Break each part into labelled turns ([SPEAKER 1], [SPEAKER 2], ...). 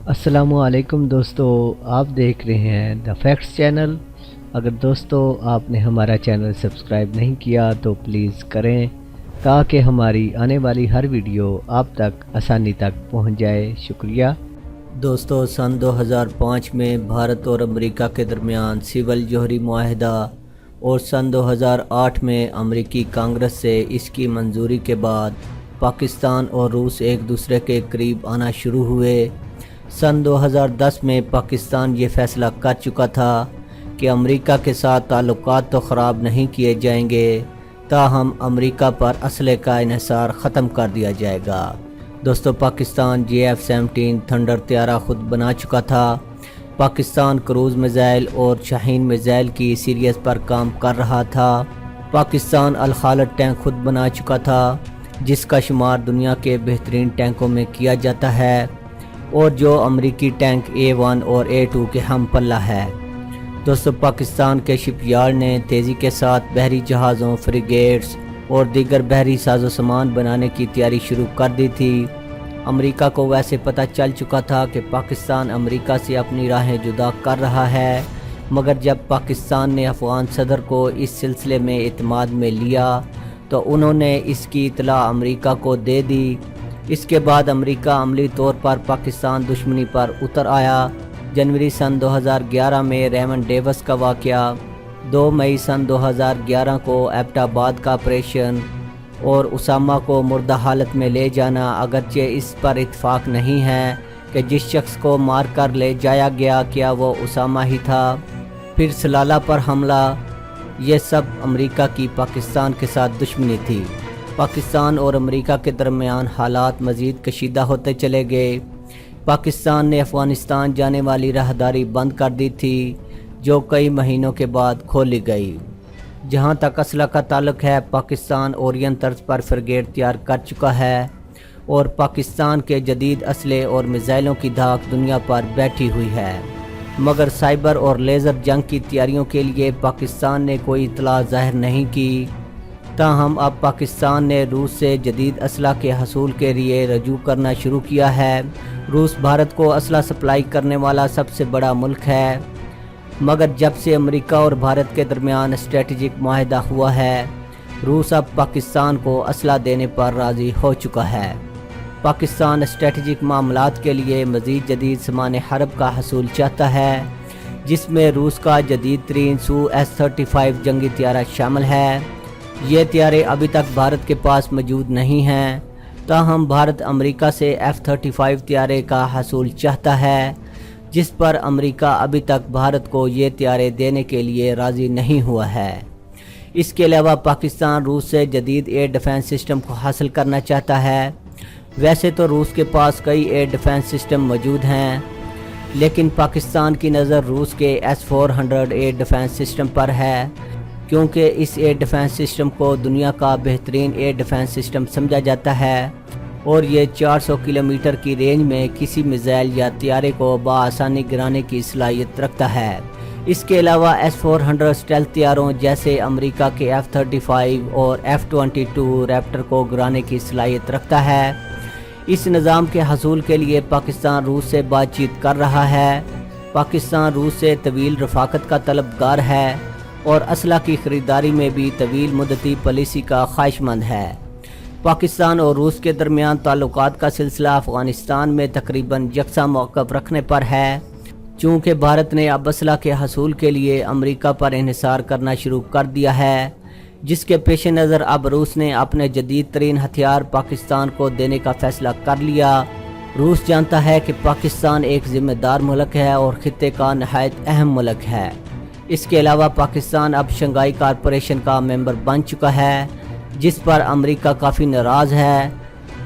[SPEAKER 1] अस्सलामुअलैकुम दोस्तों, आप देख रहे हैं द फैक्ट्स चैनल। अगर दोस्तों आपने हमारा चैनल सब्सक्राइब नहीं किया तो प्लीज़ करें ताकि हमारी आने वाली हर वीडियो आप तक आसानी तक पहुंच जाए। शुक्रिया दोस्तों। सन 2005 में भारत और अमेरिका के दरमियान सिविल जौहरी मुआहदा और सन 2008 में अमेरिकी कांग्रेस से इसकी मंजूरी के बाद पाकिस्तान और रूस एक दूसरे के करीब आना शुरू हुए। सन 2010 में पाकिस्तान ये फ़ैसला कर चुका था कि अमेरिका के साथ ताल्लुकात तो ख़राब नहीं किए जाएंगे, ताहम अमेरिका पर असले का इन्हिसार ख़त्म कर दिया जाएगा। दोस्तों, पाकिस्तान JF-17 थंडर तैयारा ख़ुद बना चुका था। पाकिस्तान क्रूज़ मिज़ाइल और शाहीन मिज़ाइल की सीरीज़ पर काम कर रहा था। पाकिस्तान अल खालिद टैंक खुद बना चुका था, जिसका शुमार दुनिया के बेहतरीन टैंकों में किया जाता है और जो अमरीकी टैंक A1 और A2 के हम पल्ला है। दोस्तों, पाकिस्तान के शिपयार्ड ने तेज़ी के साथ बहरी जहाज़ों, फ्रिगेट्स और दीगर बहरी साजो सामान बनाने की तैयारी शुरू कर दी थी। अमेरिका को वैसे पता चल चुका था कि पाकिस्तान अमेरिका से अपनी राहें जुदा कर रहा है, मगर जब पाकिस्तान ने अफ़गान सदर को इस सिलसिले में इत्मीनान में लिया तो उन्होंने इसकी इतला अमेरिका को दे दी। इसके बाद अमेरिका अमली तौर पर पाकिस्तान दुश्मनी पर उतर आया। जनवरी सन 2011 में रेमन डेविस का वाक़या, 2 मई सन 2011 को एबटाबाद का ऑपरेशन और उसामा को मुर्दा हालत में ले जाना, अगरचे इस पर इत्फाक नहीं है कि जिस शख्स को मार कर ले जाया गया क्या वो उसामा ही था। फिर सलाला पर हमला, ये सब अमेरिका की पाकिस्तान के साथ दुश्मनी थी। पाकिस्तान और अमेरिका के दरमियान हालात मज़ीद कशीदा होते चले गए। पाकिस्तान ने अफ़गानिस्तान जाने वाली राहदारी बंद कर दी थी, जो कई महीनों के बाद खोली गई। जहां तक असला का ताल्लुक़ है, पाकिस्तान ओरियन तर्ज पर फ्रिगेट तैयार कर चुका है और पाकिस्तान के जदीद असले और मिज़ाइलों की धाक दुनिया पर बैठी हुई है, मगर साइबर और लेज़र जंग की तैयारियों के लिए पाकिस्तान ने कोई इतला ज़ाहिर नहीं की। ताहम अब पाकिस्तान ने रूस से जदीद असला के हसूल के लिए रजू करना शुरू किया है। रूस भारत को असला सप्लाई करने वाला सबसे बड़ा मुल्क है, मगर जब से अमेरिका और भारत के दरमियान स्ट्रेटजिक मुआहदा हुआ है, रूस अब पाकिस्तान को असला देने पर राज़ी हो चुका है। पाकिस्तान स्ट्रेटजिक मामलात के लिए मज़ीद जदीद सामान हरब का हसूल चाहता है, जिसमें रूस का जदीद तरीन Su-35 जंगी तैयारा शामिल है। ये तैयारे अभी तक भारत के पास मौजूद नहीं हैं, ताहम भारत अमेरिका से F-35 तैयारे का हसूल चाहता है, जिस पर अमेरिका अभी तक भारत को ये तैयारे देने के लिए राज़ी नहीं हुआ है। इसके अलावा पाकिस्तान रूस से जदीद एयर डिफेंस सिस्टम को हासिल करना चाहता है। वैसे तो रूस के पास कई एयर डिफेंस सिस्टम मौजूद हैं, लेकिन पाकिस्तान की नज़र रूस के S-400 एयर डिफेंस सिस्टम पर है, क्योंकि इस एयर डिफेंस सिस्टम को दुनिया का बेहतरीन एयर डिफेंस सिस्टम समझा जाता है और ये 400 किलोमीटर की रेंज में किसी मिज़ाइल या तैयारे को बआसानी गिराने की सलाहियत रखता है। इसके अलावा S-400 स्टेल्थ तैयारों जैसे अमेरिका के F-35 और F-22 रैप्टर को गिराने की सलाहियत रखता है। इस निज़ाम के हसूल के लिए पाकिस्तान रूस से बातचीत कर रहा है। पाकिस्तान रूस से तवील रफ़ाकत का तलबगार है और असला की ख़रीदारी में भी तवील मुद्दती पॉलिसी का ख्वाहिशमंद है। पाकिस्तान और रूस के दरमियान ताल्लुकात का सिलसिला अफ़गानिस्तान में तकरीबन यकसा मौक़िफ़ रखने पर है, चूँकि भारत ने अब असला के हसूल के लिए अमेरिका पर इन्हिसार करना शुरू कर दिया है, जिसके पेश नज़र अब रूस ने अपने जदीद तरीन हथियार पाकिस्तान को देने का फ़ैसला कर लिया। रूस जानता है कि पाकिस्तान एक ज़िम्मेदार मुल्क है और ख़ित्ते का नहायत अहम मुल्क है। इसके अलावा पाकिस्तान अब शंघाई कॉरपोरेशन का मेंबर बन चुका है, जिस पर अमेरिका काफ़ी नाराज़ है।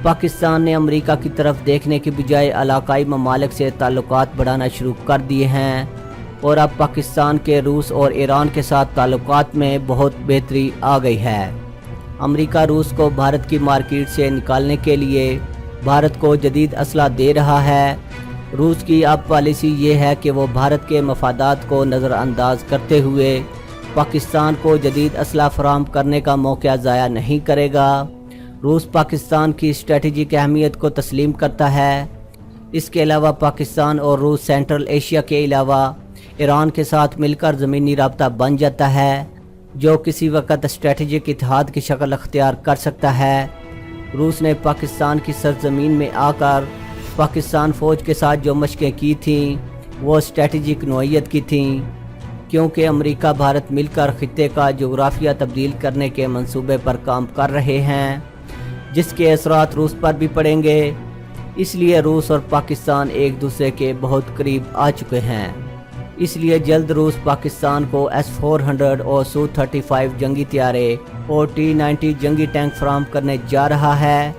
[SPEAKER 1] पाकिस्तान ने अमेरिका की तरफ देखने की बजाय इलाकाई ममालिक से ताल्लुकात बढ़ाना शुरू कर दिए हैं और अब पाकिस्तान के रूस और ईरान के साथ ताल्लुकात में बहुत बेहतरी आ गई है। अमेरिका रूस को भारत की मार्केट से निकालने के लिए भारत को जदीद असला दे रहा है। रूस की अब पॉलिसी ये है कि वो भारत के मफादात को नज़रअंदाज करते हुए पाकिस्तान को जदीद असला फराहम करने का मौका ज़ाया नहीं करेगा। रूस पाकिस्तान की स्ट्रेटजिक अहमियत को तस्लीम करता है
[SPEAKER 2] اس کے علاوہ پاکستان اور روس سینٹرل ایشیا کے علاوہ ایران کے ساتھ مل کر زمینی رابطہ بن جاتا ہے، جو کسی وقت اسٹریٹجک اتحاد کی شکل اختیار کر سکتا ہے۔ روس نے پاکستان کی سرزمین میں آ کر پاکستان فوج کے ساتھ جو مشقیں کی تھیں وہ اسٹریٹجک نوعیت کی تھیں، کیونکہ امریکہ بھارت مل کر خطے کا جغرافیہ تبدیل کرنے کے منصوبے پر کام کر رہے ہیں، جس کے اثرات روس پر بھی پڑیں گے۔ اس لیے روس اور پاکستان ایک دوسرے کے بہت قریب آ چکے ہیں۔ اس لیے جلد روس پاکستان کو S-400 اور Su-35 جنگی طیارے اور T-90 جنگی ٹینک فراہم کرنے جا رہا ہے،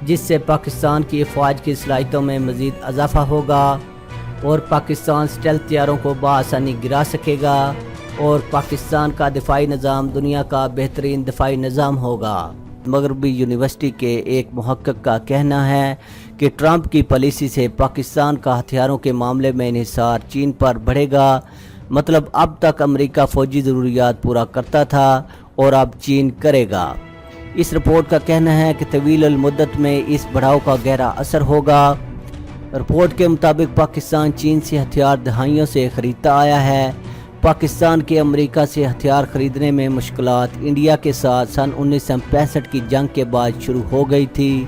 [SPEAKER 2] جس سے پاکستان کی افواج کی صلاحیتوں میں مزید اضافہ ہوگا اور پاکستان اسٹیلتھ طیاروں کو بآسانی گرا سکے گا اور پاکستان کا دفاعی نظام دنیا کا بہترین دفاعی نظام ہوگا۔ مغربی یونیورسٹی کے ایک محقق کا کہنا ہے کہ ٹرمپ کی پالیسی سے پاکستان کا ہتھیاروں کے معاملے میں انحصار چین پر بڑھے گا، مطلب اب تک امریکہ فوجی ضروریات پورا کرتا تھا اور اب چین کرے گا۔ اس رپورٹ کا کہنا ہے کہ طویل المدت میں اس بڑھاؤ کا گہرا اثر ہوگا۔ رپورٹ کے مطابق پاکستان چین سے ہتھیار دہائیوں سے خریدتا آیا ہے۔ پاکستان کے امریکہ سے ہتھیار خریدنے میں مشکلات انڈیا کے ساتھ سن 1965 کی جنگ کے بعد شروع ہو گئی تھی۔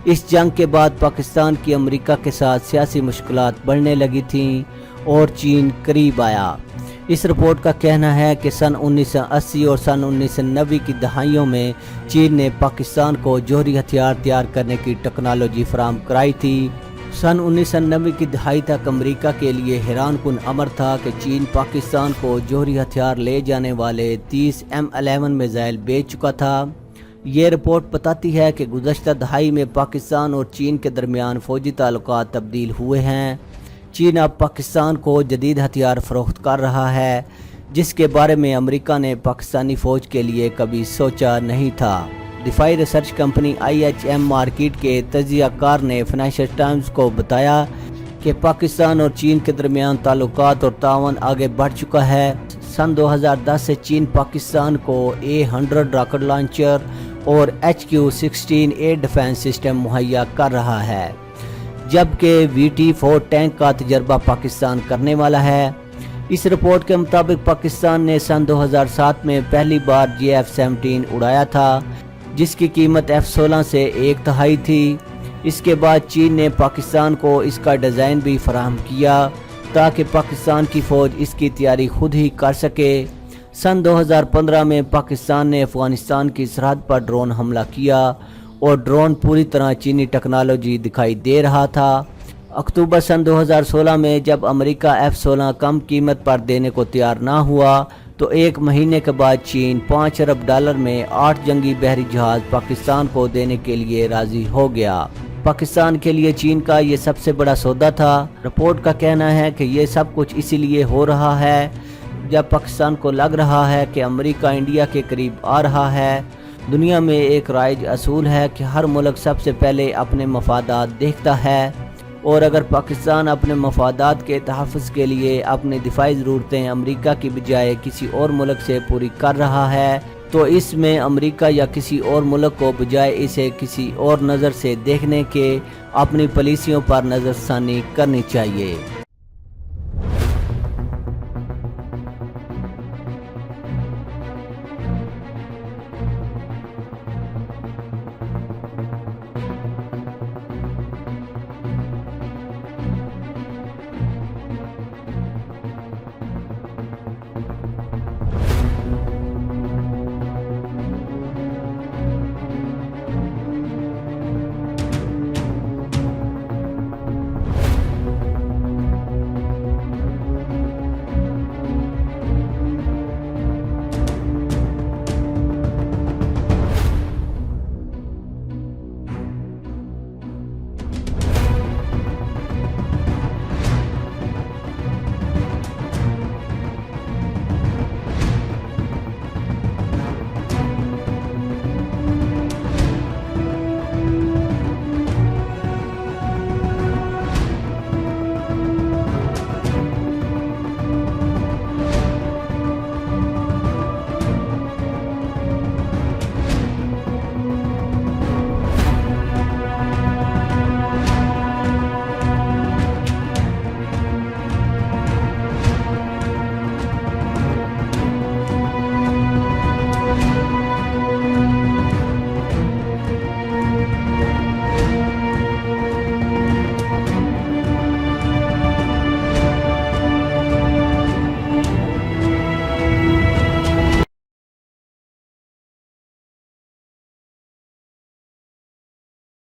[SPEAKER 2] اس جنگ کے بعد پاکستان کی امریکہ کے ساتھ سیاسی مشکلات بڑھنے لگی تھیں اور چین قریب آیا۔ اس رپورٹ کا کہنا ہے کہ سن 1980 اور سن 1990 کی دہائیوں میں چین نے پاکستان کو جوہری ہتھیار تیار کرنے کی ٹیکنالوجی فراہم کرائی تھی۔ سن 1990 کی دہائی تک امریکہ کے لیے حیران کن امر تھا کہ چین پاکستان کو جوہری ہتھیار لے جانے والے 30 M11 میزائل بیچ چکا تھا۔ یہ رپورٹ بتاتی ہے کہ گزشتہ دہائی میں پاکستان اور چین کے درمیان فوجی تعلقات تبدیل ہوئے ہیں۔ چین اب پاکستان کو جدید ہتھیار فروخت کر رہا ہے، جس کے بارے میں امریکہ نے پاکستانی فوج کے لیے کبھی سوچا نہیں تھا۔ دفاعی ریسرچ کمپنی IHM مارکیٹ کے تجزیہ کار نے فائنینشل ٹائمز کو بتایا کہ پاکستان اور چین کے درمیان تعلقات اور تعاون آگے بڑھ چکا ہے۔ سن 2010 سے چین پاکستان کو A-100 راکٹ لانچر اور HQ-16 ایئر ڈیفنس سسٹم مہیا کر رہا ہے، جبکہ VT-4 ٹینک کا تجربہ پاکستان کرنے والا ہے۔ اس رپورٹ کے مطابق پاکستان نے سن 2007 میں پہلی بار JF-17 اڑایا تھا، جس کی قیمت F-16 سے 1/3 تھی۔ اس کے بعد چین نے پاکستان کو اس کا ڈیزائن بھی فراہم کیا تاکہ پاکستان کی فوج اس کی تیاری خود ہی کر سکے۔ سن 2015 میں پاکستان نے افغانستان کی سرحد پر ڈرون حملہ کیا اور ڈرون پوری طرح چینی ٹیکنالوجی دکھائی دے رہا تھا۔ اکتوبر سن 2016 میں جب امریکہ F-16 کم قیمت پر دینے کو تیار نہ ہوا تو ایک مہینے کے بعد چین $5 ارب میں 8 جنگی بحری جہاز پاکستان کو دینے کے لیے راضی ہو گیا۔ پاکستان کے لیے چین کا یہ سب سے بڑا سودا تھا۔ رپورٹ کا کہنا ہے کہ یہ سب کچھ اسی لیے ہو رہا ہے جب پاکستان کو لگ رہا ہے کہ امریکہ انڈیا کے قریب آ رہا ہے۔ دنیا میں ایک رائج اصول ہے کہ ہر ملک سب سے پہلے اپنے مفادات دیکھتا ہے، اور اگر پاکستان اپنے مفادات کے تحفظ کے لیے اپنی دفاعی ضرورتیں امریکہ کی بجائے کسی اور ملک سے پوری کر رہا ہے تو اس میں امریکہ یا کسی اور ملک کو بجائے اسے کسی اور نظر سے دیکھنے کے اپنی پالیسیوں پر نظر ثانی کرنی چاہیے۔